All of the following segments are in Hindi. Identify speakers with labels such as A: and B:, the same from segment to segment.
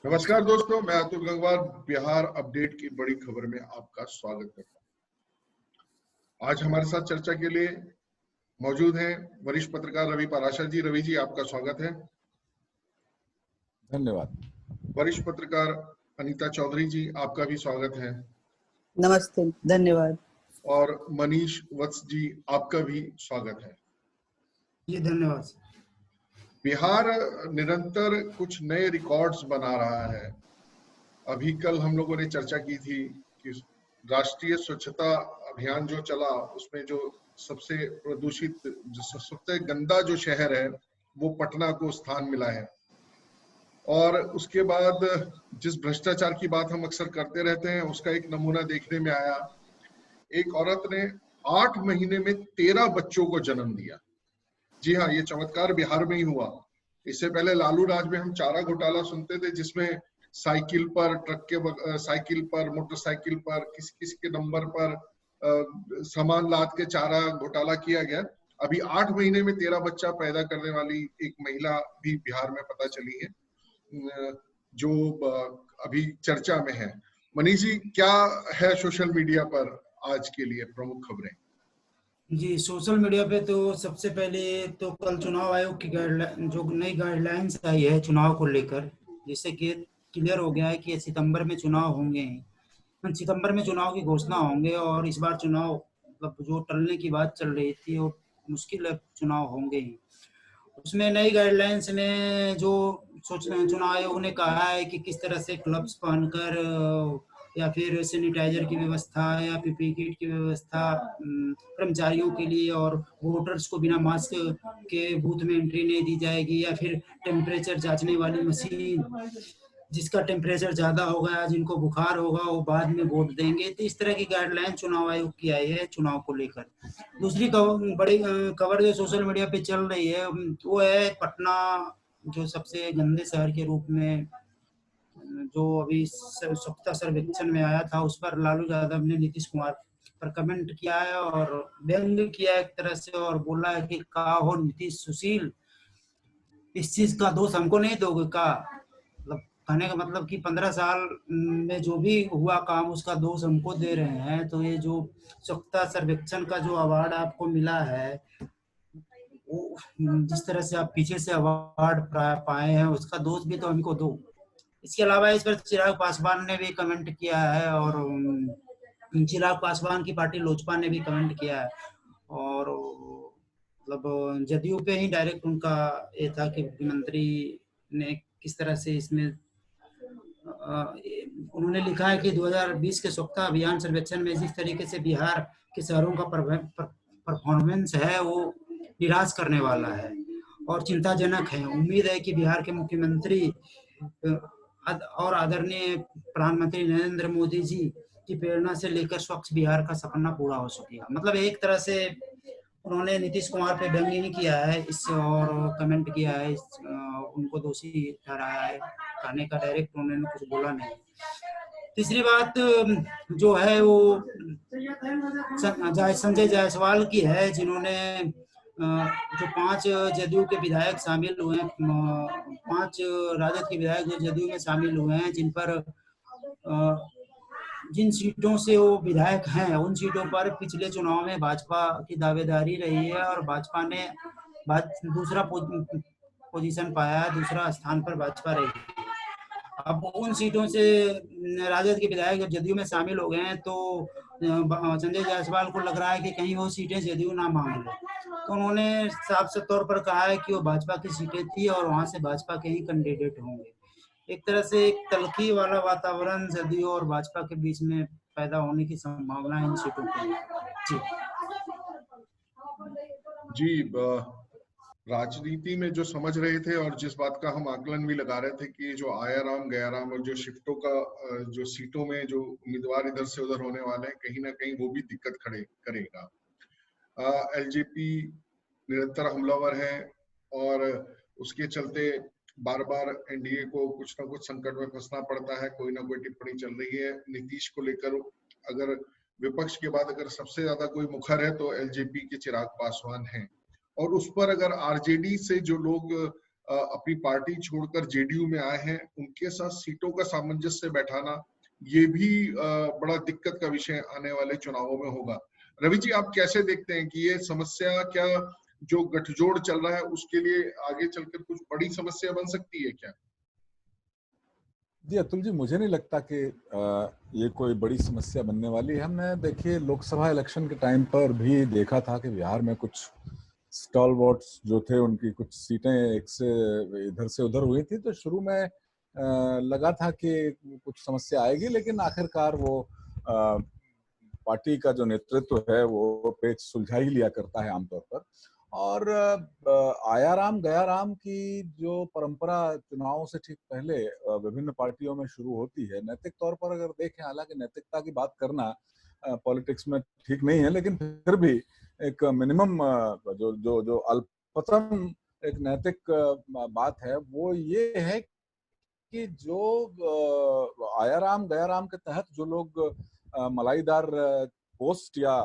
A: नमस्कार दोस्तों, मैं अतुल गंगवार बिहार अपडेट की बड़ी खबर में आपका स्वागत करता हूं। आज हमारे साथ चर्चा के लिए मौजूद हैं वरिष्ठ पत्रकार रवि पाराशर जी। रवि जी, आपका स्वागत है।
B: धन्यवाद।
A: वरिष्ठ पत्रकार अनीता चौधरी जी, आपका भी स्वागत है।
C: नमस्ते, धन्यवाद।
A: और मनीष वत्स जी, आपका भी स्वागत है।
D: जी धन्यवाद।
A: बिहार निरंतर कुछ नए रिकॉर्ड्स बना रहा है। अभी कल हम लोगों ने चर्चा की थी कि राष्ट्रीय स्वच्छता अभियान जो चला उसमें जो सबसे प्रदूषित, जो सबसे गंदा जो शहर है वो पटना को स्थान मिला है। और उसके बाद जिस भ्रष्टाचार की बात हम अक्सर करते रहते हैं उसका एक नमूना देखने में आया। एक औरत ने 8 महीने में 13 बच्चों को जन्म दिया। जी हाँ, ये चमत्कार बिहार में ही हुआ। इससे पहले लालू राज में हम चारा घोटाला सुनते थे, जिसमें साइकिल पर, ट्रक के साइकिल पर, मोटरसाइकिल पर, किसी किसी के नंबर पर सामान लाद के चारा घोटाला किया गया। अभी 8 महीने में 13 बच्चा पैदा करने वाली एक महिला भी बिहार में पता चली है, जो अभी चर्चा में है। मनीष जी, क्या है सोशल मीडिया पर आज के लिए प्रमुख खबरें?
D: जी, सोशल मीडिया पे तो सबसे पहले तो कल चुनाव आयोग की गाइडलाइन, जो नई गाइडलाइंस आई है चुनाव को लेकर, जिससे कि क्लियर हो गया है कि सितंबर में चुनाव होंगे। सितंबर में चुनाव की घोषणा होंगे और इस बार चुनाव मतलब जो टलने की बात चल रही थी वो मुश्किल है, चुनाव होंगे ही। उसमें नई गाइडलाइंस में जो चुनाव आयोग ने कहा है कि किस तरह से ग्लव्स पहनकर या फिर सैनिटाइजर की व्यवस्था या पीपीई किट की व्यवस्था कर्मचारियों के लिए, और वोटर्स को बिना मास्क के बूथ में एंट्री नहीं दी जाएगी, या फिर टेम्परेचर जांचने वाली मशीन, जिसका टेम्परेचर ज़्यादा होगा, जिनको बुखार होगा वो बाद में वोट देंगे। तो इस तरह की गाइडलाइन चुनाव आयोग की आई है चुनाव को लेकर। दूसरी बड़ी खबर जो सोशल मीडिया पे चल रही है वो है पटना, जो सबसे गंदे शहर के रूप में जो अभी स्वच्छता सर्वेक्षण में आया था, उस पर लालू यादव ने नीतीश कुमार पर कमेंट किया है और व्यंग्य किया एक तरह से, और बोला है कि का हो नीतीश सुशील, इस चीज का दोष हमको नहीं दोगे का? मतलब कहने का मतलब कि 15 साल में जो भी हुआ काम उसका दोष हमको दे रहे हैं। तो ये जो स्वच्छता सर्वेक्षण का जो अवार्ड आपको मिला है, वो जिस तरह से आप पीछे से अवार्ड पाए हैं उसका दोष भी तो हमको दो। इसके अलावा इस पर चिराग पासवान ने भी कमेंट किया है, और चिराग पासवान की पार्टी लोजपा ने भी कमेंट किया है, और मतलब जदयू पे ही डायरेक्ट उनका ये था कि मुख्यमंत्री ने किस तरह से इसमें उन्होंने लिखा है कि 2020 के स्वच्छता अभियान सर्वेक्षण में जिस तरीके से बिहार के शहरों का परफॉर्मेंस है वो निराश करने वाला है और चिंताजनक है। उम्मीद है कि बिहार के मुख्यमंत्री और आदरणीय प्रधानमंत्री नरेंद्र मोदी जी की प्रेरणा से लेकर स्वच्छ बिहार का सपना पूरा हो सकेगा। मतलब एक तरह से उन्होंने नीतीश कुमार पे व्यंग्य नहीं किया है इससे, और कमेंट किया है, उनको दोषी ठहराया है, कहने का डायरेक्ट उन्होंने कुछ बोला नहीं। तीसरी बात जो है वो संजय जायसवाल की है, जिन्होंने जो 5 जदयू के विधायक शामिल हुए हैं, 5 राजद के विधायक जो जदयू में शामिल हुए हैं, जिन पर जिन सीटों से वो विधायक हैं उन सीटों पर पिछले चुनाव में भाजपा की दावेदारी रही है और भाजपा ने दूसरा पोजीशन पाया है, दूसरा स्थान पर भाजपा रही। अब उन सीटों से राजद के विधायक जब जदयू में शामिल हो गए हैं तो संजय जायसवाल को लग रहा है कि कहीं वो सीटें जदयू ना मांग ले, तो उन्होंने साफ तौर पर कहा है कि वो भाजपा की सीटें थी और वहां से भाजपा के ही कैंडिडेट होंगे। एक तरह से एक तलखी वाला वातावरण जदयू और भाजपा के बीच में पैदा होने की संभावना है इन सीटों पर।
A: जी, राजनीति में जो समझ रहे थे और जिस बात का हम आकलन भी लगा रहे थे कि जो आया राम गया राम और जो शिफ्टों का जो सीटों में जो उम्मीदवार इधर से उधर होने वाले हैं, कहीं ना कहीं वो भी दिक्कत खड़े करेगा। एलजेपी निरंतर हमलावर है और उसके चलते बार बार एनडीए को कुछ ना कुछ संकट में फंसना पड़ता है। कोई ना कोई टिप्पणी चल रही है नीतीश को लेकर। अगर विपक्ष के बाद अगर सबसे ज्यादा कोई मुखर है तो एलजेपी के चिराग पासवान हैं, और उस पर अगर आरजेडी से जो लोग अपनी पार्टी छोड़कर जेडीयू में आए हैं, उनके साथ सीटों का सामंजस्य बैठाना, ये भी बड़ा दिक्कत का विषय आने वाले चुनावों में होगा। रवि जी, आप कैसे देखते हैं कि ये समस्या क्या जो गठजोड़ चल रहा है उसके लिए आगे चलकर कुछ बड़ी समस्या बन सकती है क्या?
B: जी अतुल जी, मुझे नहीं लगता कि ये कोई बड़ी समस्या बनने वाली है। हमने देखिए लोकसभा इलेक्शन के टाइम पर भी देखा था कि बिहार में कुछ स्टॉलवर्ट्स जो थे उनकी कुछ सीटें एक से इधर से उधर हुई थी, तो शुरू में लगा था कि कुछ समस्या आएगी, लेकिन आखिरकार वो पार्टी का जो नेतृत्व है वो पेच सुलझा ही लिया करता है आमतौर पर। और आया राम गया राम की जो परंपरा चुनावों से ठीक पहले विभिन्न पार्टियों में शुरू होती है, नैतिक तौर पर अगर देखें, हालांकि नैतिकता की बात करना पॉलिटिक्स में ठीक नहीं है, लेकिन फिर भी एक मिनिमम जो जो जो अल्पतम एक नैतिक बात है वो ये है कि जो आया राम गया राम के तहत जो लोग मलाईदार पोस्ट या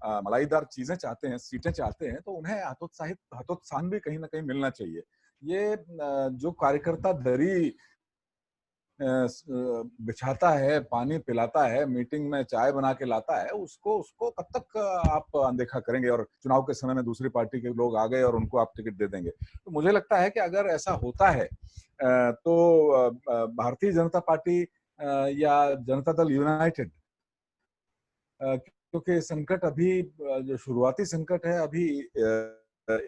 B: मलाईदार चीजें चाहते हैं, सीटें चाहते हैं, तो उन्हें हतोत्साहन भी कहीं ना कहीं मिलना चाहिए। ये जो कार्यकर्ता दरी बिछाता है, पानी पिलाता है, मीटिंग में चाय बना के लाता है, उसको उसको कब तक आप अनदेखा करेंगे और चुनाव के समय में दूसरी पार्टी के लोग आ गए और उनको आप टिकट दे देंगे। तो मुझे लगता है कि अगर ऐसा होता है तो भारतीय जनता पार्टी या जनता दल यूनाइटेड, क्योंकि संकट अभी जो शुरुआती संकट है अभी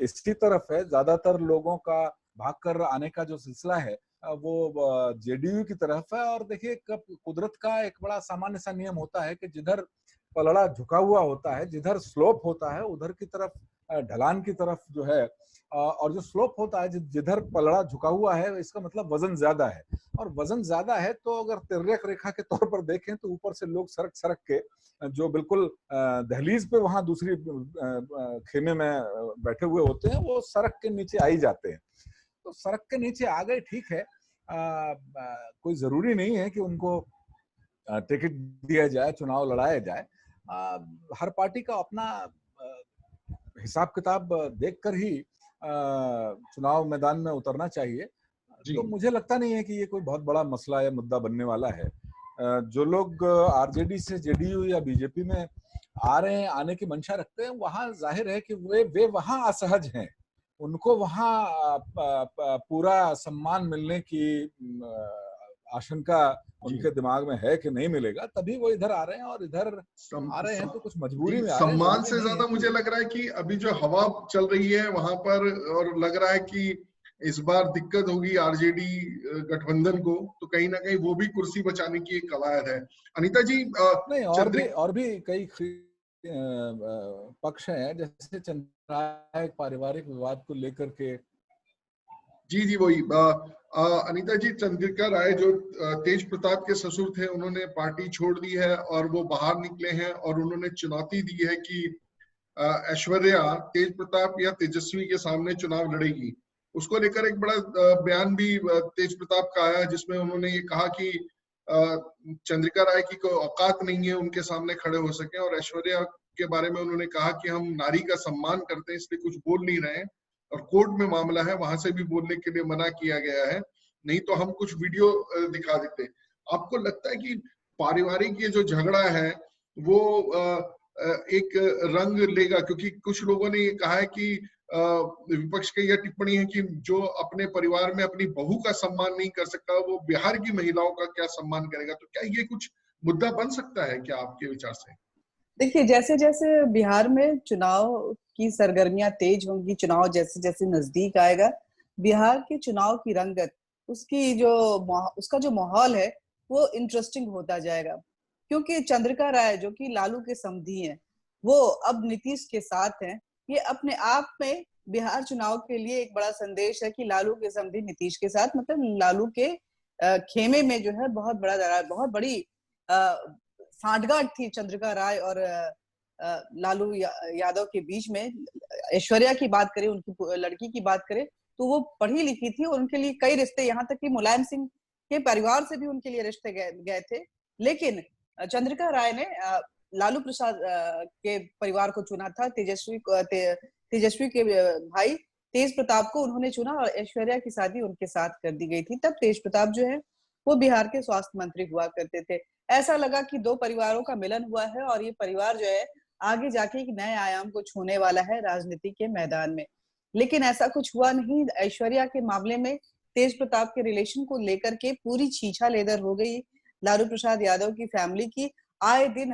B: इसी तरफ है, ज्यादातर लोगों का भागकर आने का जो सिलसिला है वो जेडीयू की तरफ है। और देखिए कुदरत का एक बड़ा सामान्य सा नियम होता है कि जिधर पलड़ा झुका हुआ होता है, जिधर स्लोप होता है, उधर की तरफ ढलान की तरफ जो है, और जो स्लोप होता है जिधर पलड़ा झुका हुआ है, इसका मतलब वजन ज्यादा है। और वजन ज्यादा है तो अगर तिर्यक रेखा के तौर पर देखें तो ऊपर से लोग सरक सरक के जो बिल्कुल दहलीज पे वहां दूसरी खेमे में बैठे हुए होते हैं, वो सड़क के नीचे आ ही जाते हैं। तो सड़क के नीचे आ गए, ठीक है, कोई जरूरी नहीं है कि उनको टिकट दिया जाए, चुनाव लड़ाया जाए। हर पार्टी का अपना हिसाब किताब देखकर ही चुनाव मैदान में उतरना चाहिए। तो मुझे लगता नहीं है कि ये कोई बहुत बड़ा मसला या मुद्दा बनने वाला है। जो लोग आरजेडी से जेडीयू या बीजेपी में आ रहे हैं, आने की मंशा रखते हैं, वहां जाहिर है कि वे वहां असहज हैं, उनको वहां पूरा सम्मान मिलने की आशंका उनके दिमाग में है कि नहीं मिलेगा, तभी वो इधर आ रहे हैं। और इधर आ रहे हैं तो कुछ मजबूरी में आ रहे हैं।
A: सम्मान से ज्यादा मुझे लग रहा है कि अभी जो हवा चल रही है वहां पर, और लग रहा है कि इस बार दिक्कत होगी आरजेडी गठबंधन को, तो कहीं ना कहीं वो भी कुर्सी बचाने की एक कवायद है। अनीता जी
B: नहीं, और भी कई पक्ष हैं, जैसे चंद्रिका पारिवारिक विवाद को लेकर के।
A: जी वही अनीता जी, चंद्रिका राय जो तेज प्रताप के ससुर थे, उन्होंने पार्टी छोड़ दी है और वो बाहर निकले हैं और उन्होंने चुनौती दी है कि ऐश्वर्या तेज प्रताप या तेजस्वी के सामने चुनाव लड़ेगी। उसको लेकर एक बड़ा बयान भी तेज प्रताप का आया, जिसमें उन्होंने ये कहा कि चंद्रिका राय की कोई औकात नहीं है उनके सामने खड़े हो सके, और ऐश्वर्या के बारे में उन्होंने कहा कि हम नारी का सम्मान करते हैं इसलिए कुछ बोल नहीं रहे हैं, और कोर्ट में मामला है, वहां से भी बोलने के लिए मना किया गया है, नहीं तो हम कुछ वीडियो दिखा देते। आपको लगता है कि पारिवारिक ये जो झगड़ा है वो एक रंग लेगा? क्योंकि कुछ लोगों ने ये कहा है कि विपक्ष की यह टिप्पणी है कि जो अपने परिवार में अपनी बहू का सम्मान नहीं कर सकता, वो बिहार की महिलाओं का क्या सम्मान करेगा? तो क्या ये कुछ मुद्दा बन सकता है क्या आपके विचार से?
C: देखिए, जैसे जैसे बिहार में चुनाव की सरगर्मियां तेज होंगी, चुनाव जैसे जैसे नजदीक आएगा, बिहार के चुनाव की रंगत, उसका जो माहौल है वो इंटरेस्टिंग होता जाएगा। क्योंकि चंद्रिका राय जो कि लालू के समधी हैं, वो अब नीतीश के साथ हैं। ये अपने आप में बिहार चुनाव के लिए एक बड़ा संदेश है कि लालू के समधी नीतीश के साथ, मतलब लालू के खेमे में जो है बहुत बड़ी सांठगांठ थी चंद्रिका राय और लालू यादव के बीच में। ऐश्वर्या की बात करें, उनकी लड़की की बात करें, तो वो पढ़ी लिखी थी और उनके लिए कई रिश्ते, यहाँ तक कि मुलायम सिंह के परिवार से भी उनके लिए रिश्ते गए थे। लेकिन चंद्रिका राय ने लालू प्रसाद के परिवार को चुना था, तेजस्वी के भाई तेज प्रताप को उन्होंने चुना और ऐश्वर्या की शादी उनके साथ कर दी गई थी। तब तेज प्रताप जो है वो बिहार के स्वास्थ्य मंत्री हुआ करते थे। ऐसा लगा कि दो परिवारों का मिलन हुआ है और ये परिवार जो है आगे जाके एक नए आयाम को छूने वाला है राजनीति के मैदान में। लेकिन ऐसा कुछ हुआ नहीं। ऐश्वर्या के मामले में तेज प्रताप के रिलेशन को लेकर के पूरी छीछा लेदर हो गई लालू प्रसाद यादव की फैमिली की। आए दिन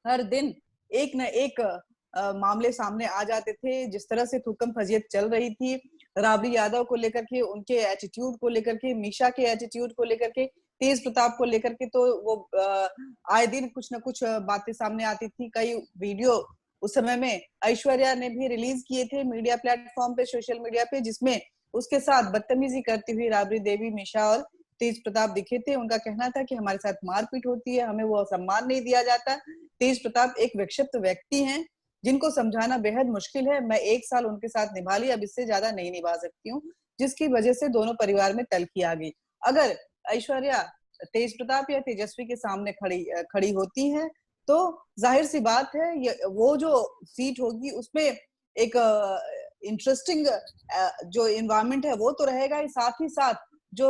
C: हर दिन एक न एक मामले सामने आ जाते थे। जिस तरह से थूकम फजीयत चल रही थी राबड़ी यादव को लेकर के, उनके एटीट्यूड को लेकर के, मीशा के एटीट्यूड को लेकर के, तेज प्रताप को लेकर के, तो वो आए दिन कुछ न कुछ बातें सामने आती थी। कई वीडियो उस समय में ऐश्वर्या ने भी रिलीज किए थे मीडिया प्लेटफॉर्म पे, सोशल मीडिया पे, जिसमें उसके साथ बदतमीजी करती हुई राबड़ी देवी, मीशा और तेज प्रताप दिखे थे। उनका कहना था कि हमारे साथ मारपीट होती है, हमें वो सम्मान नहीं दिया जाता। तेज प्रताप एक विक्षिप्त व्यक्ति हैं जिनको समझाना बेहद मुश्किल है। मैं 1 साल उनके साथ निभा ली, अब इससे ज्यादा नहीं निभा सकती हूँ, जिसकी वजह से दोनों परिवार में तल्खी आ गई। अगर ऐश्वर्या तेज प्रताप या तेजस्वी के सामने खड़ी होती है तो जाहिर सी बात है वो जो सीट होगी उसमें एक इंटरेस्टिंग जो एनवायरनमेंट है वो तो रहेगा ही, साथ ही साथ जो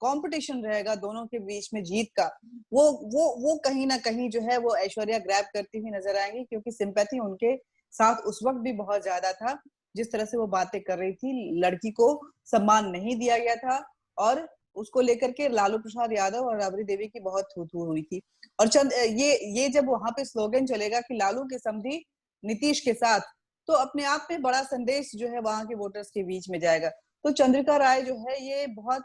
C: कंपटीशन रहेगा दोनों के बीच में जीत का, वो कहीं ना कहीं जो है वो ऐश्वर्या ग्रैब करती हुई नजर आएंगी, क्योंकि सिंपैथी उनके साथ उस वक्त भी बहुत ज्यादा था। जिस तरह से वो बातें कर रही थी, लड़की को सम्मान नहीं दिया गया था और उसको लेकर के लालू प्रसाद यादव और राबड़ी देवी की बहुत थू-थू हुई थी। और ये जब वहां पे स्लोगन चलेगा कि लालू के समधी नीतीश के साथ, तो अपने आप में बड़ा संदेश जो है वहां के वोटर्स के बीच में जाएगा। तो चंद्रिका राय जो है ये बहुत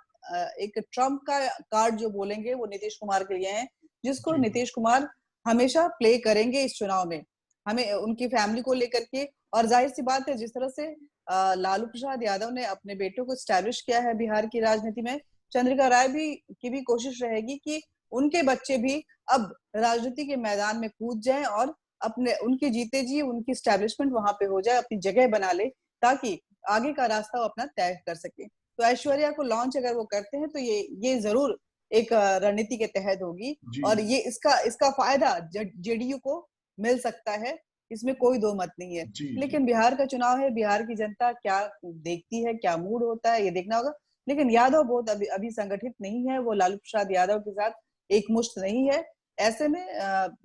C: एक ट्रम्प का कार्ड जो बोलेंगे वो नीतीश कुमार के लिए है, जिसको नीतीश कुमार हमेशा प्ले करेंगे इस चुनाव में, हमें उनकी फैमिली को लेकर के। और जाहिर सी बात है, जिस तरह से लालू प्रसाद यादव ने अपने बेटों को स्टैब्लिश किया है बिहार की राजनीति में, चंद्रिका राय की भी कोशिश रहेगी कि उनके बच्चे भी अब राजनीति के मैदान में कूद जाएं और अपने उनके जीते जी उनकी स्टैब्लिशमेंट वहां पे हो जाए, अपनी जगह बना ले, ताकि आगे का रास्ता वो अपना तय कर सके। तो ऐश्वर्या को लॉन्च अगर वो करते हैं तो ये जरूर एक रणनीति के तहत होगी और ये इसका फायदा जेडीयू को मिल सकता है, इसमें कोई दो मत नहीं है। लेकिन बिहार का चुनाव है, बिहार की जनता क्या देखती है, क्या मूड होता है, ये देखना होगा। लेकिन यादव बहुत अभी संगठित नहीं है, वो लालू प्रसाद यादव के साथ एक मुश्त नहीं है। ऐसे में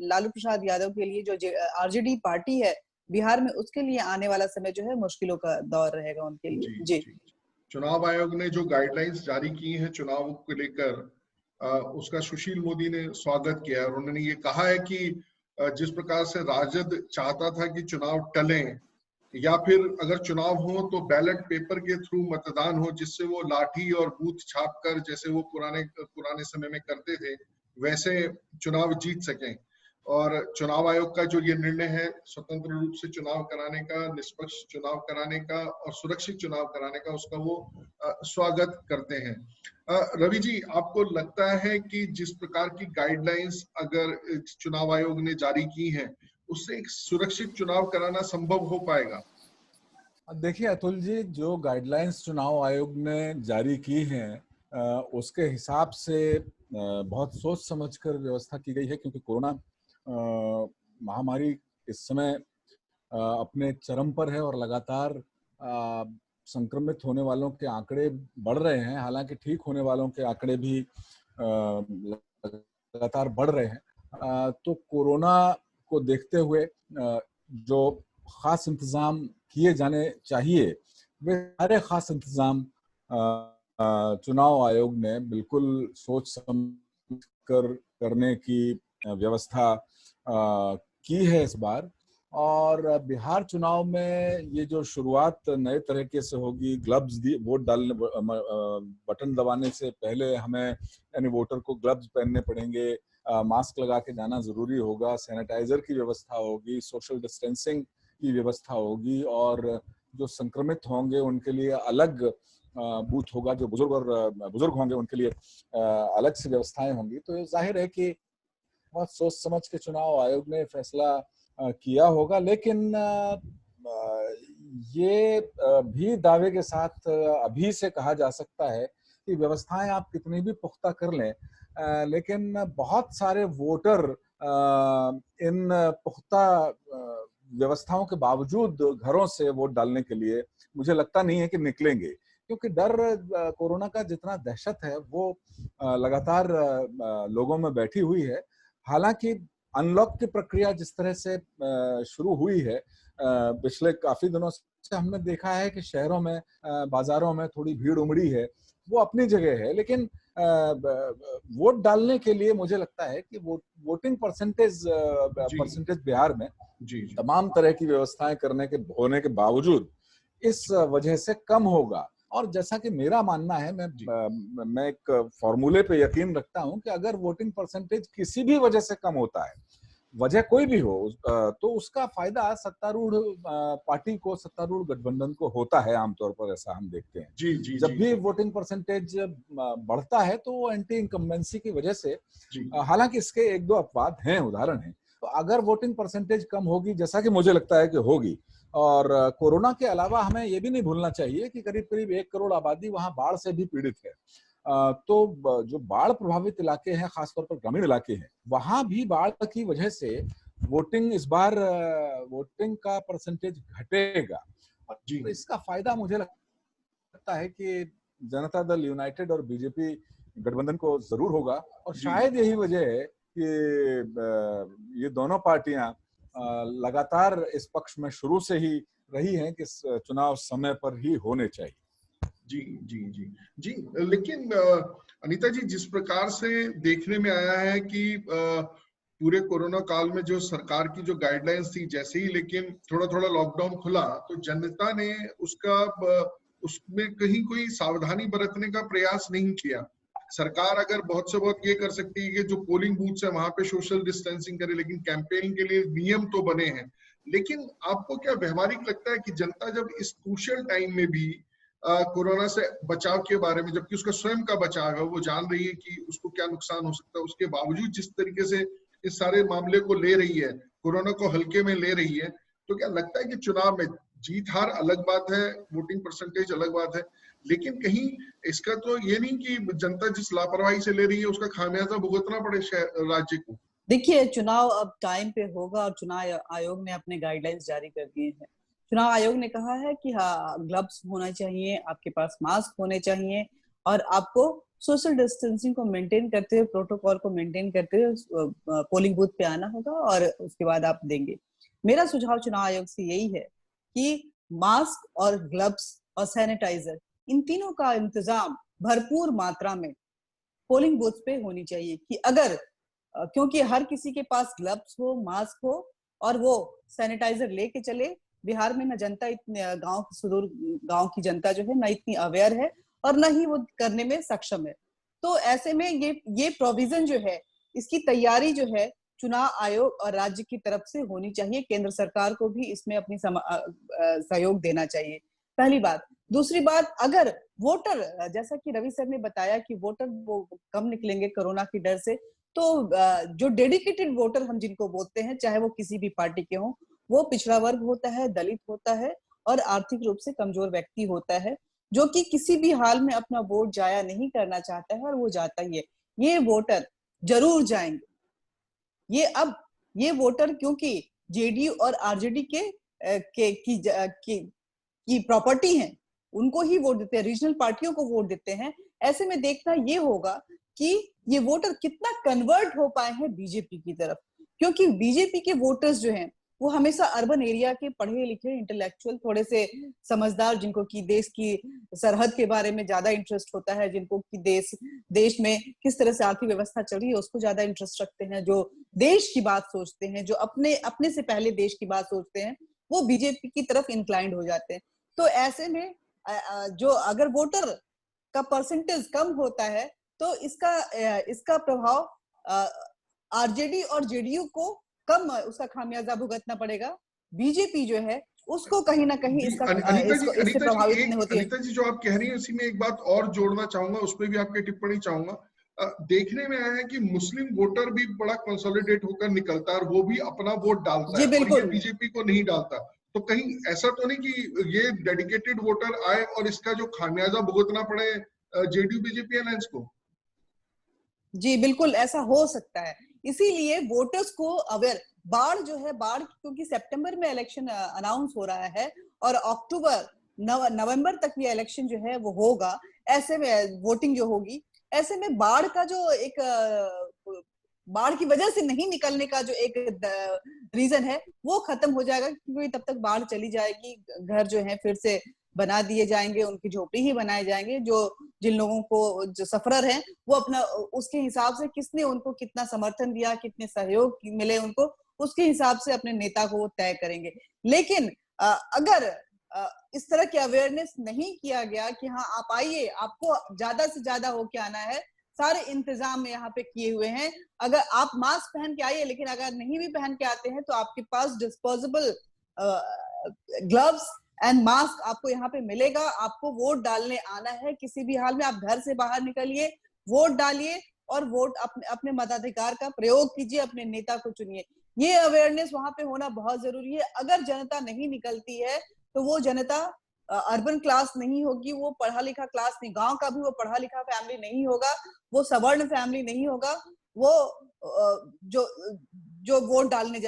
C: लालू प्रसाद यादव के लिए जो आरजेडी पार्टी है बिहार में, उसके लिए आने वाला समय जो है मुश्किलों का दौर रहेगा उनके लिए। जी।
A: चुनाव आयोग ने जो गाइडलाइंस जारी की हैं चुनाव को लेकर, उसका सुशील मोदी ने स्वागत किया और उन्होंने ये कहा है कि जिस प्रकार से राजद चाहता था कि चुनाव टले या फिर अगर चुनाव हो तो बैलेट पेपर के थ्रू मतदान हो, जिससे वो लाठी और बूथ छाप कर जैसे वो पुराने समय में करते थे वैसे चुनाव जीत सकें। और चुनाव आयोग का जो ये निर्णय है स्वतंत्र रूप से चुनाव कराने का, निष्पक्ष चुनाव कराने का और सुरक्षित चुनाव कराने का, उसका वो स्वागत करते हैं। रवि जी, आपको लगता है कि जिस प्रकार की गाइडलाइंस अगर चुनाव आयोग ने जारी की हैं उससे एक सुरक्षित चुनाव कराना संभव हो पाएगा?
B: देखिए अतुल जी, जो गाइडलाइंस चुनाव आयोग ने जारी की हैं उसके हिसाब से बहुत सोच समझकर व्यवस्था की गई है, क्योंकि कोरोना महामारी इस समय अपने चरम पर है और लगातार संक्रमित होने वालों के आंकड़े बढ़ रहे हैं। हालांकि ठीक होने वालों के आंकड़े भी लगातार बढ़ रहे हैं। तो कोरोना को देखते हुए जो खास इंतजाम किए जाने चाहिए वे सारे खास इंतजाम चुनाव आयोग ने बिल्कुल सोच समझ कर करने की व्यवस्था की है इस बार। और बिहार चुनाव में ये जो शुरुआत नए तरीके से होगी, ग्लव्स वोट डालने बटन दबाने से पहले हमें यानी वोटर को ग्लव्स पहनने पड़ेंगे, मास्क लगा के जाना जरूरी होगा, सैनिटाइजर की व्यवस्था होगी, सोशल डिस्टेंसिंग की व्यवस्था होगी और जो संक्रमित होंगे उनके लिए अलग बूथ होगा, जो बुजुर्ग होंगे उनके लिए अलग से व्यवस्थाएं होंगी। तो जाहिर है कि बहुत सोच समझ के चुनाव आयोग ने फैसला किया होगा। लेकिन ये भी दावे के साथ अभी से कहा जा सकता है कि व्यवस्थाएं आप कितनी भी पुख्ता कर लें, लेकिन बहुत सारे वोटर इन पुख्ता व्यवस्थाओं के बावजूद घरों से वोट डालने के लिए मुझे लगता नहीं है कि निकलेंगे, क्योंकि डर कोरोना का जितना दहशत है वो लगातार लोगों में बैठी हुई है। हालांकि अनलॉक की प्रक्रिया जिस तरह से शुरू हुई है, पिछले काफी दिनों से हमने देखा है कि शहरों में, बाजारों में थोड़ी भीड़ उमड़ी है, वो अपनी जगह है, लेकिन वोट डालने के लिए मुझे लगता है कि वोटिंग परसेंटेज बिहार में
A: जी जी
B: तमाम तरह की व्यवस्थाएं करने के होने के बावजूद इस वजह से कम होगा। और जैसा कि मेरा मानना है, मैं एक फॉर्मूले पे यकीन रखता हूं कि अगर वोटिंग परसेंटेज किसी भी वजह से कम होता है, वजह कोई भी हो, तो उसका फायदा सत्तारूढ़ पार्टी को, सत्तारूढ़ गठबंधन को होता है। आमतौर पर ऐसा हम देखते हैं।
A: जी जी
B: जब भी
A: जी
B: वोटिंग परसेंटेज बढ़ता है तो वो एंटी इनकम्बेंसी की वजह से,
A: जी
B: हालांकि इसके एक दो अपवाद हैं, उदाहरण हैं, तो अगर वोटिंग परसेंटेज कम होगी, जैसा कि मुझे लगता है कि होगी, और कोरोना के अलावा हमें ये भी नहीं भूलना चाहिए कि करीब करीब 1 करोड़ आबादी वहां बाढ़ से भी पीड़ित है। तो जो बाढ़ प्रभावित इलाके हैं, खासतौर पर ग्रामीण इलाके हैं, वहां भी बाढ़ की वजह से इस बार वोटिंग का परसेंटेज घटेगा।
A: जी
B: और इसका फायदा मुझे लगता है कि जनता दल यूनाइटेड और बीजेपी गठबंधन को जरूर होगा। और
A: जी
B: शायद यही वजह है कि ये दोनों पार्टियां लगातार इस पक्ष में शुरू से ही रही हैं कि चुनाव समय पर ही होने चाहिए।
A: जी जी जी जी लेकिन अनीता जी, जिस प्रकार से देखने में आया है कि पूरे कोरोना काल में जो सरकार की जो गाइडलाइंस थी, जैसे ही लेकिन थोड़ा थोड़ा लॉकडाउन खुला तो जनता ने उसमें कहीं कोई सावधानी बरतने का प्रयास नहीं किया। सरकार अगर बहुत से बहुत ये कर सकती है कि जो पोलिंग बूथ है वहां पे सोशल डिस्टेंसिंग करे, लेकिन कैंपेनिंग के लिए नियम तो बने हैं। लेकिन आपको क्या व्यवहारिक लगता है कि जनता जब इस क्रूशियल टाइम में भी कोरोना से बचाव के बारे में, जबकि उसका स्वयं का बचाव है, वो जान रही है कि उसको क्या नुकसान हो सकता है, उसके बावजूद जिस तरीके से इस सारे मामले को ले रही है, कोरोना को हल्के में ले रही है, तो क्या लगता है कि चुनाव में जीत हार अलग बात है, वोटिंग परसेंटेज अलग बात है, लेकिन कहीं इसका तो ये नहीं कि जनता जिस लापरवाही से ले रही है उसका खामियाजा भुगतना पड़े राज्य को?
C: देखिए, चुनाव अब टाइम पे होगा और चुनाव आयोग ने अपने गाइडलाइंस जारी कर दिए हैं। चुनाव आयोग ने कहा है कि हाँ, ग्लव्स होना चाहिए, आपके पास मास्क होने चाहिए और आपको सोशल डिस्टेंसिंग को मेंटेन करते हुए, प्रोटोकॉल को मेंटेन करते हुए पोलिंग बूथ पे आना होगा और उसके बाद आप देंगे। मेरा सुझाव चुनाव आयोग से यही है कि मास्क और ग्लव्स और सैनिटाइजर, इन तीनों का इंतजाम भरपूर मात्रा में पोलिंग बूथ पे होनी चाहिए। कि अगर क्योंकि हर किसी के पास ग्लव्स हो, मास्क हो और वो सैनिटाइजर लेके चले। बिहार में न जनता इतने, सुदूर गांव की जनता जो है ना इतनी अवेयर है और न ही वो करने में सक्षम है। तो ऐसे में ये प्रोविजन जो है, इसकी तैयारी जो है चुनाव आयोग और राज्य की तरफ से होनी चाहिए। केंद्र सरकार को भी इसमें अपनी सहयोग देना चाहिए, पहली बात। दूसरी बात, अगर वोटर, जैसा कि रवि सर ने बताया कि वोटर वो कम निकलेंगे कोरोना की डर से, तो जो डेडिकेटेड वोटर हम जिनको बोलते हैं, चाहे वो किसी भी पार्टी के हों, वो पिछड़ा वर्ग होता है, दलित होता है और आर्थिक रूप से कमजोर व्यक्ति होता है, जो कि किसी भी हाल में अपना वोट जाया नहीं करना चाहता है और वो जाता ही है। ये वोटर जरूर जाएंगे। ये वोटर क्योंकि जेडीयू और आरजेडी की प्रॉपर्टी है, उनको ही वोट देते हैं, रीजनल पार्टियों को वोट देते हैं। ऐसे में देखना ये होगा कि ये वोटर कितना कन्वर्ट हो पाए हैं बीजेपी की तरफ, क्योंकि बीजेपी के वोटर्स जो हैं वो हमेशा अर्बन एरिया के पढ़े लिखे इंटेलेक्चुअल, थोड़े से समझदार, जिनको कि देश की सरहद के बारे में ज्यादा इंटरेस्ट होता है, जिनको कि देश में किस तरह से आर्थिक व्यवस्था चल रही है उसको ज्यादा इंटरेस्ट रखते हैं, जो देश की बात सोचते हैं, जो अपने से पहले देश की बात सोचते हैं, वो बीजेपी की तरफ इंक्लाइंड हो जाते हैं। तो ऐसे में जो अगर वोटर का परसेंटेज कम होता है तो इसका प्रभाव आरजेडी और जेडीयू को कम उसका खामियाजा भुगतना पड़ेगा। बीजेपी जो है उसको कहीं ना कहीं इससे प्रभावित नहीं होती है।
A: अनीता जी, जो आप कह रही हैं उसी में एक बात और जोड़ना चाहूंगा, उस पर भी आपकी टिप्पणी चाहूंगा। देखने में आया है कि मुस्लिम वोटर भी बड़ा कंसोलिडेट होकर निकलता है और वो भी अपना वोट डालता है और ये बीजेपी को नहीं डालता। तो कहीं ऐसा तो नहीं कि ये डेडिकेटेड वोटर आए और इसका जो खामियाजा भुगतना पड़े जेडीयू बीजेपी अलायंस को?
C: जी बिल्कुल, ऐसा हो सकता है। इसीलिए वोटर्स को अवेयर, बाढ़ जो है, बाढ़ क्योंकि सितंबर में इलेक्शन अनाउंस हो रहा है और अक्टूबर नवंबर तक ये इलेक्शन जो है वो होगा, ऐसे में वोटिंग जो होगी, ऐसे में बाढ़ का जो एक बाढ़ की वजह से नहीं निकलने का जो एक रीजन है वो खत्म हो जाएगा, क्योंकि तब तक बाढ़ चली जाएगी, घर जो है फिर से बना दिए जाएंगे, उनकी झोपड़ी ही बनाए जाएंगे। जो जिन लोगों को जो सफरर हैं वो अपना उसके हिसाब से किसने उनको कितना समर्थन दिया, कितने सहयोग मिले उनको, उसके हिसाब से अपने नेता को वो तय करेंगे। लेकिन अगर इस तरह की अवेयरनेस नहीं किया गया कि हाँ आप आइए, आपको ज्यादा से ज्यादा होके आना है, सारे इंतजाम यहाँ पे किए हुए हैं, अगर आप मास्क पहन के आइए, लेकिन अगर नहीं भी पहन के आते हैं तो आपके पास डिस्पोजेबल ग्लव्स एंड मास्क आपको यहाँ पे मिलेगा। आपको वोट डालने आना है, किसी भी हाल में आप घर से बाहर निकलिए, वोट डालिए और वोट अपने मताधिकार का प्रयोग कीजिए, अपने नेता को चुनिए। ये अवेयरनेस वहां पे होना बहुत जरूरी है। अगर जनता नहीं निकलती है तो वो जनता अर्बन क्लास नहीं होगी, वो पढ़ा लिखा क्लास नहीं, गांव का भी वो पढ़ा लिखा फैमिली नहीं होगा, वो सवर्ण फैमिली नहीं होगा, वो जो वोट डालने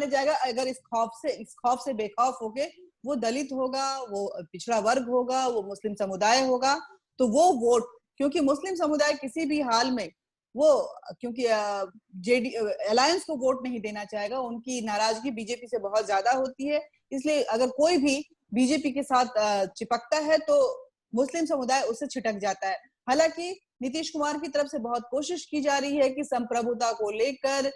C: जाएगा, अगर इस खौफ से बेखौफ होके वो दलित होगा, वो पिछड़ा वर्ग होगा, वो मुस्लिम समुदाय होगा, तो वो वोट, क्योंकि मुस्लिम समुदाय किसी भी हाल में वो, क्योंकि अलायंस को वोट नहीं देना चाहेगा, उनकी नाराजगी बीजेपी से बहुत ज्यादा होती है, इसलिए अगर कोई भी बीजेपी के साथ चिपकता है तो मुस्लिम समुदाय उससे छिटक जाता है। हालांकि नीतीश कुमार की तरफ से बहुत कोशिश की जा रही है कि संप्रभुता को लेकर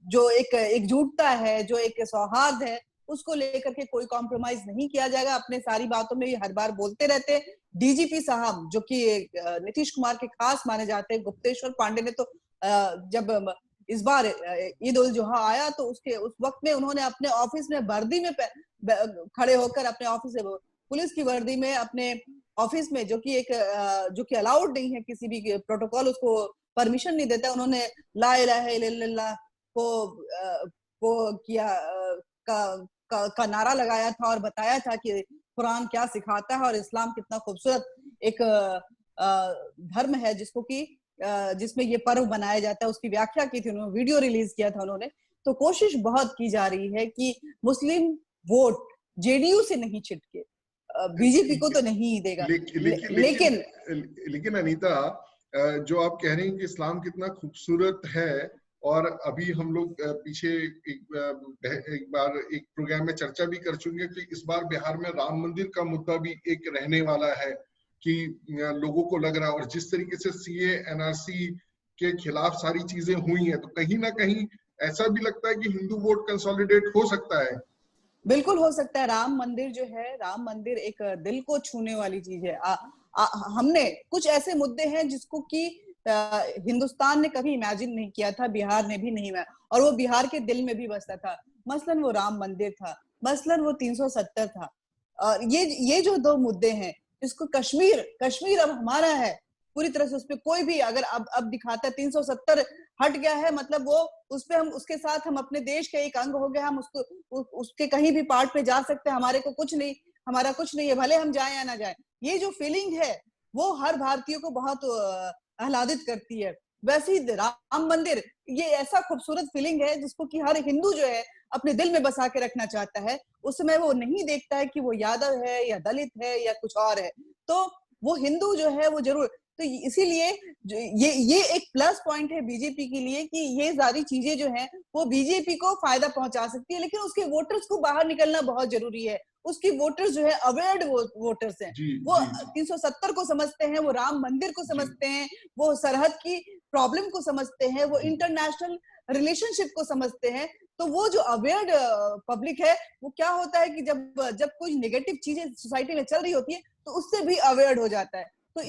C: जो एक एकजुटता है, जो एक सौहार्द है, उसको लेकर के कोई कॉम्प्रोमाइज नहीं किया जाएगा। अपने सारी बातों में हर बार बोलते रहते हैं। डीजीपी साहब जो कि नीतीश कुमार के खास माने जाते हैं, गुप्तेश्वर पांडे ने तो जब इस बार ईद उल जुहा आया तो उस वक्त में उन्होंने अपने ऑफिस में वर्दी में खड़े होकर, अपने ऑफिस से पुलिस की वर्दी में अपने ऑफिस में, जो कि अलाउड नहीं है, किसी भी प्रोटोकॉल उसको परमिशन नहीं देता, उन्होंने ला इलाहा इल्लल्लाह को किया का नारा लगाया था और बताया था कि कुरान क्या सिखाता है और इस्लाम कितना खूबसूरत एक धर्म है जिसमें ये पर्व बनाया जाता है, उसकी व्याख्या की थी उन्होंने, वीडियो रिलीज किया था उन्होंने। तो कोशिश बहुत की जा रही है कि मुस्लिम वोट जेडीयू से नहीं छिटके, बीजेपी को तो नहीं देगा।
A: लेकिन अनीता, जो आप कह रही हैं कि इस्लाम कितना खूबसूरत है, और अभी हम लोग पीछे एक बार एक प्रोग्राम में चर्चा भी कर चुके हैं कि इस बार बिहार में राम मंदिर का मुद्दा भी एक रहने वाला है, कि लोगों को लग रहा है, और जिस तरीके से सीए एनआरसी के खिलाफ सारी चीजें हुई हैं, तो कहीं ना कहीं ऐसा भी लगता है कि हिंदू वोट कंसोलिडेट हो सकता है।
C: बिल्कुल हो सकता है। राम मंदिर जो है, राम मंदिर एक दिल को छूने वाली चीज है। हमने कुछ ऐसे मुद्दे हैं जिसको कि हिंदुस्तान ने कभी इमेजिन नहीं किया था, बिहार ने भी नहीं, और वो बिहार के दिल में भी बसता था। मसलन वो राम मंदिर था, मसलन वो 370 था। ये जो दो मुद्दे हैं, इसको कश्मीर अब हमारा है पूरी तरह से। उस पर कोई भी अगर अब दिखाता है 370 हट गया है, मतलब वो उस पे हम, उसके साथ हम अपने देश के एक अंग हो गए, हम उसके कहीं भी पार्ट पे जा सकते हैं, हमारे को कुछ नहीं, हमारा कुछ नहीं है, भले हम जाए या ना जाए। ये जो फीलिंग है वो हर भारतीय को बहुत आह्लादित करती है। वैसे ही राम मंदिर ये ऐसा खूबसूरत फीलिंग है जिसको कि हर हिंदू जो है अपने दिल में बसा के रखना चाहता है। उस समय वो नहीं देखता है कि वो यादव है या दलित है या कुछ और है, तो वो हिंदू जो है वो जरूर, तो इसीलिए ये एक प्लस पॉइंट है बीजेपी के लिए कि ये सारी चीजें जो हैं वो बीजेपी को फायदा पहुंचा सकती है। लेकिन उसके वोटर्स को बाहर निकलना बहुत जरूरी है। उसकी वोटर्स जो है अवेयर्ड वोटर्स हैं, वो 370 को समझते हैं, वो राम मंदिर को समझते हैं, वो सरहद की प्रॉब्लम को समझते हैं, वो इंटरनेशनल रिलेशनशिप को समझते हैं। तो वो जो अवेयर्ड पब्लिक है, वो क्या होता है कि जब कोई नेगेटिव चीजें सोसाइटी में चल रही होती है तो उससे भी अवेयर्ड हो जाता है। तो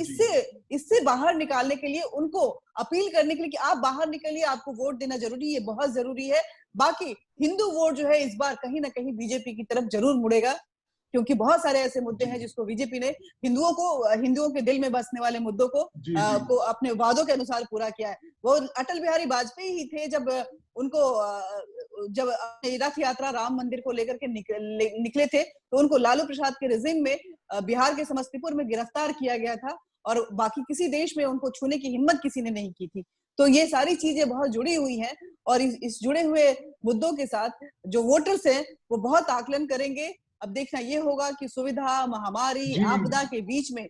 C: इससे बाहर निकालने के लिए, उनको अपील करने के लिए कि आप बाहर निकलिए, आपको वोट देना जरूरी है, बहुत जरूरी है। बाकी हिंदू वोट जो है इस बार कहीं ना कहीं बीजेपी की तरफ जरूर मुड़ेगा, क्योंकि बहुत सारे ऐसे मुद्दे हैं जिसको बीजेपी ने हिंदुओं के दिल में बसने वाले मुद्दों को अपने वादों के अनुसार पूरा किया है। वो अटल बिहारी वाजपेयी ही थे जब रथ यात्रा राम मंदिर को लेकर के निकले थे, तो उनको लालू प्रसाद के रेजिम में बिहार के समस्तीपुर में गिरफ्तार किया गया था, और बाकी किसी देश में उनको छूने की हिम्मत किसी ने नहीं की थी। तो ये सारी चीजें बहुत जुड़ी हुई हैं और इस जुड़े हुए मुद्दों के साथ जो वोटर्स हैं वो बहुत आकलन करेंगे। अब देखना ये होगा कि सुविधा, महामारी, आपदा के बीच में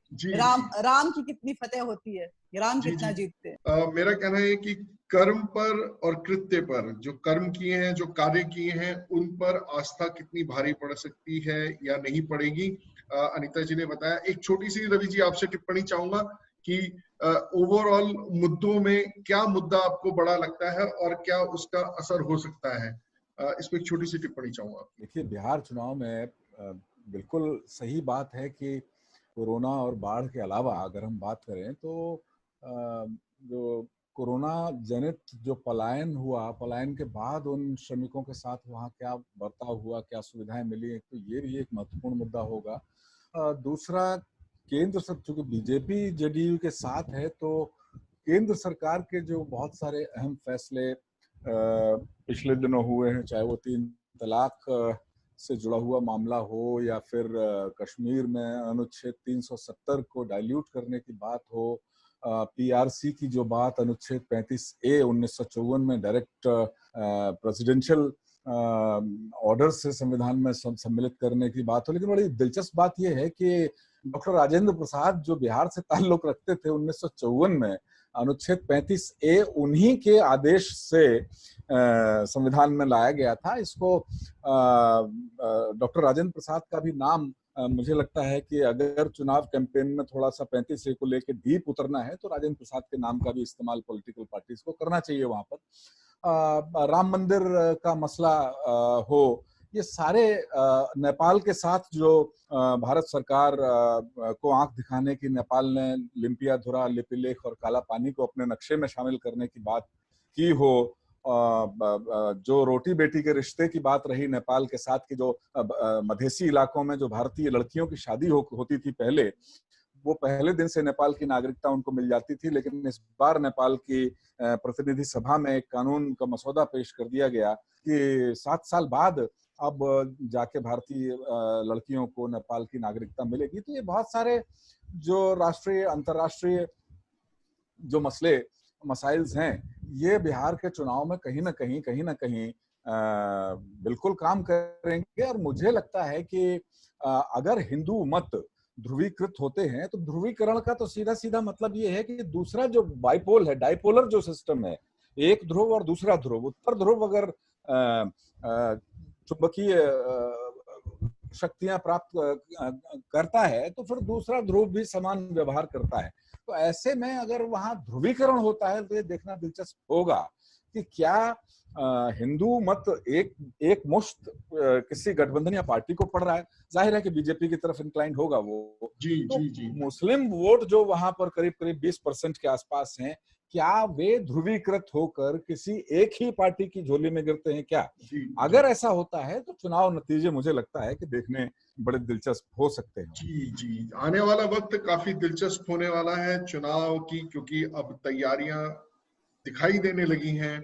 C: राम की कितनी फतेह होती है, राम कितना जीतते हैं।
A: मेरा कहना है कि कर्म पर और कृत्य पर, जो कर्म किए हैं, जो कार्य किए हैं, उन पर आस्था कितनी भारी पड़ सकती है या नहीं पड़ेगी। अनीता जी ने बताया। एक छोटी सी रवि जी आपसे टिप्पणी चाहूंगा कि ओवरऑल मुद्दों में क्या मुद्दा आपको बड़ा लगता है और क्या उसका असर हो सकता है, इस पर एक छोटी सी टिप्पणी चाहूंगा।
B: देखिए, बिहार चुनाव में बिल्कुल सही बात है कि कोरोना और बाढ़ के अलावा अगर हम बात करें तो जो कोरोना जनित जो पलायन हुआ, पलायन के बाद उन श्रमिकों के साथ वहाँ क्या बर्ताव हुआ, क्या सुविधाएं मिली, तो ये भी एक महत्वपूर्ण मुद्दा होगा। दूसरा, केंद्र सब चूंकि बीजेपी जेडीयू के साथ है तो केंद्र सरकार के जो बहुत सारे अहम फैसले पिछले दिनों हुए हैं, चाहे वो 3 तलाक से जुड़ा हुआ मामला हो या फिर कश्मीर में अनुच्छेद 370 को डाइल्यूट करने की बात हो, पीआरसी की जो बात अनुच्छेद 35A 1954 में डायरेक्ट प्रेसिडेंशियल ऑर्डर से संविधान में सम्मिलित करने की बात हो। लेकिन बड़ी दिलचस्प बात यह है कि डॉक्टर राजेंद्र प्रसाद जो बिहार से ताल्लुक रखते थे 1954 में, अनुच्छेद 35A उन्हीं के आदेश से संविधान में लाया गया था। इसको डॉक्टर राजेंद्र प्रसाद का भी नाम मुझे लगता है कि अगर चुनाव कैंपेन में थोड़ा सा 35A को लेकर डीप उतरना है तो राजेंद्र प्रसाद के नाम का भी इस्तेमाल पॉलिटिकल पार्टीज को करना चाहिए वहां पर। राम मंदिर का मसला हो, ये सारे नेपाल के साथ जो भारत सरकार को आंख दिखाने की नेपाल ने लिम्पियाधुरा, लिपिलेख और काला पानी को अपने नक्शे में शामिल करने की बात की हो, जो रोटी बेटी के रिश्ते की बात रही नेपाल के साथ की, जो मधेसी इलाकों में जो भारतीय लड़कियों की शादी होती थी पहले, वो पहले दिन से नेपाल की नागरिकता उनको मिल जाती थी। लेकिन इस बार नेपाल की प्रतिनिधि सभा में एक कानून का मसौदा पेश कर दिया गया कि 7 साल बाद अब जाके भारतीय लड़कियों को नेपाल की नागरिकता मिलेगी। तो ये बहुत सारे जो राष्ट्रीय अंतर्राष्ट्रीय जो मसाइल्स हैं, ये बिहार के चुनाव में कहीं ना कहीं बिल्कुल काम करेंगे। और मुझे लगता है कि अगर हिंदू मत ध्रुवीकृत होते हैं तो ध्रुवीकरण का तो सीधा सीधा मतलब ये है कि दूसरा जो बाइपोल है, डाइपोलर जो सिस्टम है, एक ध्रुव और दूसरा ध्रुव, उत्तर ध्रुव अगर चुंबकीय शक्तियां प्राप्त करता है तो फिर दूसरा ध्रुव भी समान व्यवहार करता है। तो ऐसे में अगर वहां ध्रुवीकरण होता है तो ये देखना दिलचस्प होगा कि क्या हिंदू मत एक मुश्त किसी गठबंधन या पार्टी को पड़ रहा है। जाहिर है कि बीजेपी की तरफ इंक्लाइंड होगा वो। जी। मुस्लिम वोट जो वहां पर करीब 20% के आसपास हैं, क्या वे ध्रुवीकृत होकर किसी एक ही पार्टी की झोली में गिरते हैं क्या? अगर ऐसा होता है तो चुनाव नतीजे मुझे लगता है कि देखने बड़े दिलचस्प हो सकते हैं।
A: जी, आने वाला वक्त काफी दिलचस्प होने वाला है चुनाव की, क्योंकि अब तैयारियां दिखाई देने लगी हैं।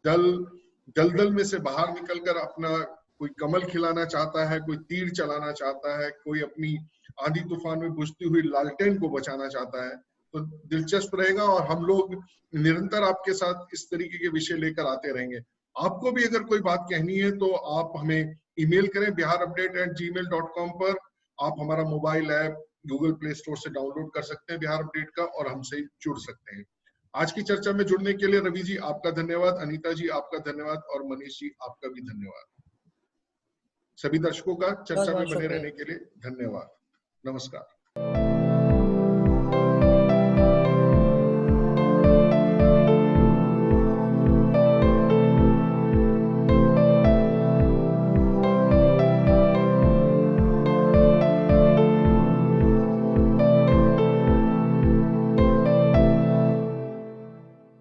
A: दलदल में से बाहर निकलकर अपना कोई कमल खिलाना चाहता है, कोई तीर चलाना चाहता है, कोई अपनी आंधी तूफान में बुझती हुई लालटेन को बचाना चाहता है। तो दिलचस्प रहेगा और हम लोग निरंतर आपके साथ इस तरीके के विषय लेकर आते रहेंगे। आपको भी अगर कोई बात कहनी है तो आप हमें ईमेल करें biharupdate@gmail.com पर। आप हमारा mobile app Google play store से डाउनलोड कर सकते हैं बिहार अपडेट का, और हमसे जुड़ सकते हैं। आज की चर्चा में जुड़ने के लिए रवि जी आपका धन्यवाद, अनीता जी आपका धन्यवाद, और मनीष जी आपका भी धन्यवाद। सभी दर्शकों का चर्चा में बने रहने के लिए धन्यवाद। नमस्कार।